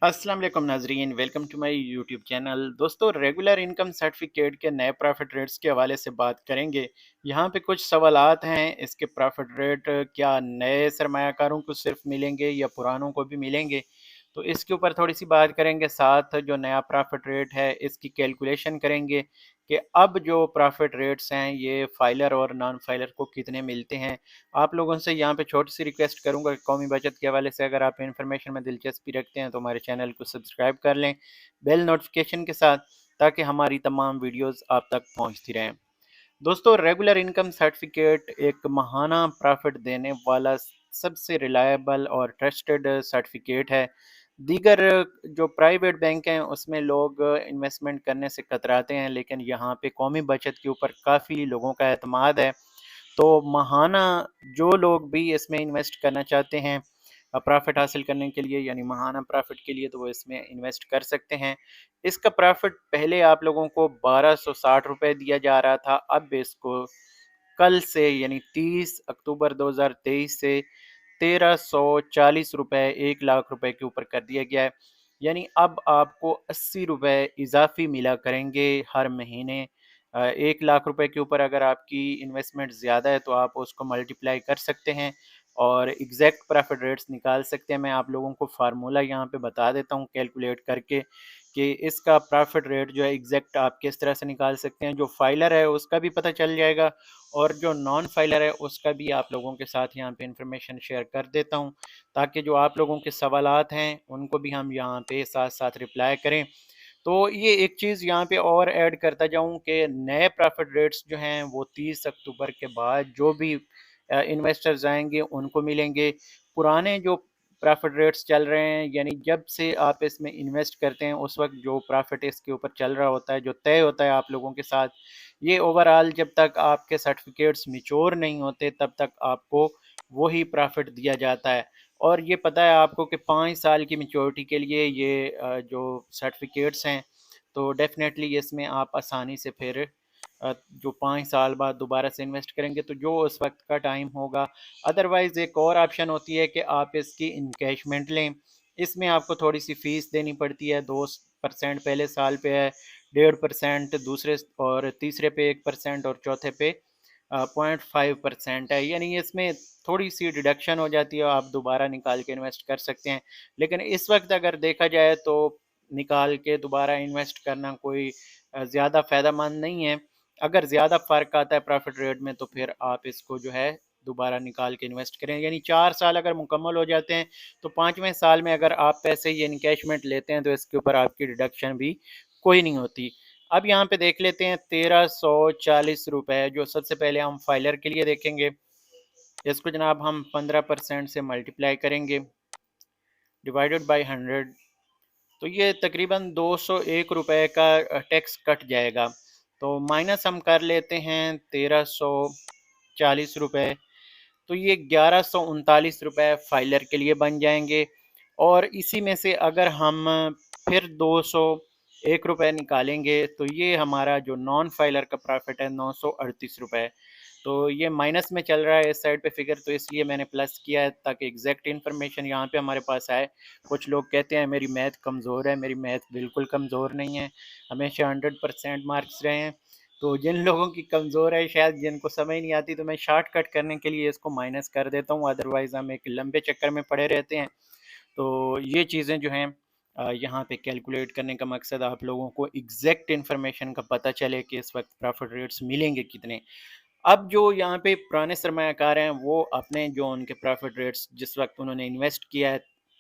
अस्सलाम वालेकुम नाजरीन, welcome to my YouTube channel. दोस्तों, रेगुलर इनकम सर्टिफिकेट के नए प्रॉफिट रेट्स के हवाले से बात करेंगे। यहाँ पे कुछ सवालात हैं। इसके प्रॉफिट रेट क्या नए सरमायाकारों को सिर्फ मिलेंगे या पुरानों को भी मिलेंगे, तो इसके ऊपर थोड़ी सी बात करेंगे। साथ जो नया प्रॉफिट रेट है इसकी कैलकुलेशन करेंगे कि अब जो प्रॉफिट रेट्स हैं ये फाइलर और नॉन फाइलर को कितने मिलते हैं। आप लोगों से यहाँ पे छोटी सी रिक्वेस्ट करूँगा कि कौमी बचत के हवाले से अगर आप इन्फॉर्मेशन में दिलचस्पी रखते हैं तो हमारे चैनल को सब्सक्राइब कर लें बेल नोटिफिकेशन के साथ, ताकि हमारी तमाम वीडियोस आप तक पहुँचती रहें। दोस्तों, रेगुलर इनकम सर्टिफिकेट एक माहाना प्रॉफिट देने वाला सबसे रिलायबल और ट्रस्टेड सर्टिफिकेट है। दीगर जो प्राइवेट बैंक हैं उसमें लोग इन्वेस्टमेंट करने से कतराते हैं, लेकिन यहाँ पे कौमी बचत के ऊपर काफ़ी लोगों का एतमाद है। तो माहाना जो लोग भी इसमें इन्वेस्ट करना चाहते हैं प्रॉफिट हासिल करने के लिए, यानी माहाना प्रॉफिट के लिए, तो वो इसमें इन्वेस्ट कर सकते हैं। इसका प्रॉफिट पहले आप लोगों को 1260 रुपये दिया जा रहा था, अब इसको कल से यानी 30 अक्टूबर 2023 से 1340 रुपये, 1 लाख रुपए के ऊपर कर दिया गया है। यानी अब आपको 80 रुपये इजाफी मिला करेंगे हर महीने। 1 लाख रुपए के ऊपर अगर आपकी इन्वेस्टमेंट ज़्यादा है तो आप उसको मल्टीप्लाई कर सकते हैं और एग्जैक्ट प्रॉफिट रेट्स निकाल सकते हैं। मैं आप लोगों को फार्मूला यहाँ पे बता देता हूँ कैलकुलेट करके कि इसका प्रॉफिट रेट जो है एग्जैक्ट आप किस तरह से निकाल सकते हैं। जो फाइलर है उसका भी पता चल जाएगा और जो नॉन फाइलर है उसका भी आप लोगों के साथ यहाँ पे इंफॉर्मेशन शेयर कर देता हूँ, ताकि जो आप लोगों के सवालात हैं उनको भी हम यहाँ पे साथ साथ रिप्लाई करें। तो ये एक चीज़ यहाँ पे और ऐड करता जाऊँ कि नए प्रॉफिट रेट्स जो हैं वो 30 अक्टूबर के बाद जो भी इन्वेस्टर्स आएंगे उनको मिलेंगे। पुराने जो प्रॉफिट रेट्स चल रहे हैं, यानी जब से आप इसमें इन्वेस्ट करते हैं उस वक्त जो प्रॉफिट इसके ऊपर चल रहा होता है, जो तय होता है आप लोगों के साथ, ये ओवरऑल जब तक आपके सर्टिफिकेट्स मिच्योर नहीं होते तब तक आपको वही प्रॉफिट दिया जाता है। और ये पता है आपको कि 5 साल की मेच्योरिटी के लिए ये जो सर्टिफिकेट्स हैं, तो डेफिनेटली इसमें आप आसानी से फिर जो 5 साल बाद दोबारा से इन्वेस्ट करेंगे तो जो उस वक्त का टाइम होगा। अदरवाइज़ एक और ऑप्शन होती है कि आप इसकी इनकैशमेंट लें। इसमें आपको थोड़ी सी फ़ीस देनी पड़ती है, 2% पहले साल पे है, 1.5% दूसरे और तीसरे पे 1% और चौथे पे 0.5% है। यानी इसमें थोड़ी सी डिडक्शन हो जाती है, आप दोबारा निकाल के इन्वेस्ट कर सकते हैं। लेकिन इस वक्त अगर देखा जाए तो निकाल के दोबारा इन्वेस्ट करना कोई ज़्यादा फ़ायदेमंद नहीं है। अगर ज़्यादा फ़र्क आता है प्रॉफिट रेट में तो फिर आप इसको जो है दोबारा निकाल के इन्वेस्ट करें। यानी 4 साल अगर मुकम्मल हो जाते हैं तो 5वें साल में अगर आप पैसे ये इनकैशमेंट लेते हैं तो इसके ऊपर आपकी डिडक्शन भी कोई नहीं होती। अब यहाँ पे देख लेते हैं 1340 रुपये, जो सबसे पहले हम फाइलर के लिए देखेंगे। इसको जनाब हम 15% से मल्टीप्लाई करेंगे डिवाइडेड बाई 100, तो ये तकरीबन 201 रुपये का टैक्स कट जाएगा। तो माइनस हम कर लेते हैं 1340 रुपये, तो ये 1139 रुपये फाइलर के लिए बन जाएंगे। और इसी में से अगर हम फिर 201 रुपये निकालेंगे तो ये हमारा जो नॉन फाइलर का प्रॉफिट है 938 रुपये। तो ये माइनस में चल रहा है इस साइड पे फिगर, तो इसलिए मैंने प्लस किया है ताकि एग्जैक्ट इन्फॉर्मेशन यहाँ पे हमारे पास आए। कुछ लोग कहते हैं मेरी मैथ कमज़ोर है, मेरी मैथ बिल्कुल कमज़ोर नहीं है, हमेशा 100% मार्क्स रहे हैं। तो जिन लोगों की कमज़ोर है, शायद जिनको समझ नहीं आती, तो मैं शॉर्टकट करने के लिए इसको माइनस कर देता हूँ, अदरवाइज़ हम एक लंबे चक्कर में पड़े रहते हैं। तो ये चीज़ें जो हैं यहाँ पे कैलकुलेट करने का मकसद आप लोगों को एग्जैक्ट इन्फॉर्मेशन का पता चले कि इस वक्त प्रॉफिट रेट्स मिलेंगे कितने। अब जो यहाँ पे पुराने सरमायाकार हैं वो अपने जो उनके प्रॉफिट रेट्स जिस वक्त उन्होंने इन्वेस्ट किया है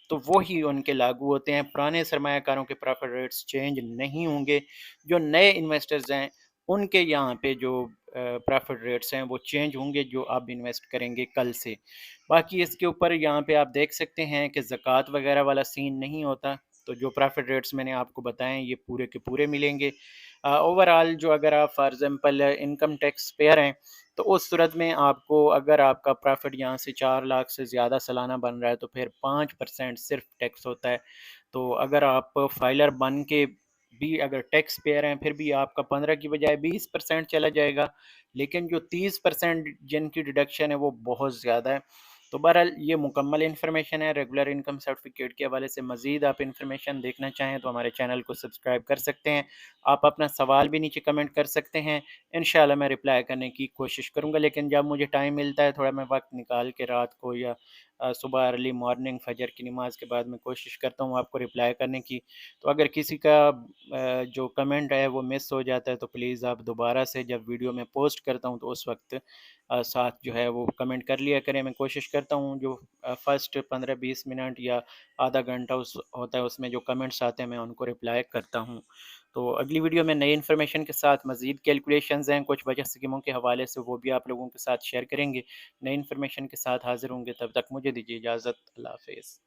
तो वो ही उनके लागू होते हैं। पुराने सरमायाकारों के प्रॉफिट रेट्स चेंज नहीं होंगे। जो नए इन्वेस्टर्स हैं उनके यहाँ पे जो प्रॉफिट रेट्स हैं वो चेंज होंगे, जो आप इन्वेस्ट करेंगे कल से। बाकी इसके ऊपर यहाँ पे आप देख सकते हैं कि ज़कात वगैरह वाला सीन नहीं होता। तो जो प्रॉफिट रेट्स मैंने आपको बताएं ये पूरे के पूरे मिलेंगे। ओवरऑल जो अगर आप for example income tax payer हैं तो उस सूरत में आपको, अगर आपका प्रॉफिट यहाँ से 4 लाख से ज़्यादा सालाना बन रहा है तो फिर 5% सिर्फ टैक्स होता है। तो अगर आप फाइलर बन के भी अगर टैक्स पेयर हैं फिर भी आपका 15 की बजाय 20% चला जाएगा। लेकिन जो 30% जिनकी डिडक्शन है वो बहुत ज़्यादा है। तो बहरहाल ये मुकम्मल इन्फॉर्मेशन है रेगुलर इनकम सर्टिफिकेट के हवाले से। मज़ीद आप इन्फॉर्मेशन देखना चाहें तो हमारे चैनल को सब्सक्राइब कर सकते हैं। आप अपना सवाल भी नीचे कमेंट कर सकते हैं, इंशाल्लाह मैं रिप्लाई करने की कोशिश करूँगा। लेकिन जब मुझे टाइम मिलता है थोड़ा मैं वक्त निकाल के रात को या सुबह अर्ली मॉर्निंग फजर की नमाज के बाद मैं कोशिश करता हूँ आपको रिप्लाई करने की। तो अगर किसी का जो कमेंट है वो मिस हो जाता है तो प्लीज़ आप दोबारा से जब वीडियो में पोस्ट करता हूँ तो उस वक्त साथ जो है वो कमेंट कर लिया करें। मैं कोशिश करता हूँ जो फर्स्ट 15-20 मिनट या आधा घंटा उस होता है उसमें जो कमेंट्स आते हैं मैं उनको रिप्लाई करता हूँ। तो अगली वीडियो में नई इन्फॉर्मेशन के साथ मज़ीद कैलकुलेशंस हैं कुछ बचत स्कीमों के हवाले से, वो भी आप लोगों के साथ शेयर करेंगे। नई इन्फॉर्मेशन के साथ हाज़िर होंगे, तब तक मुझे दीजिए इजाज़त। अल्लाह हाफ़िज़।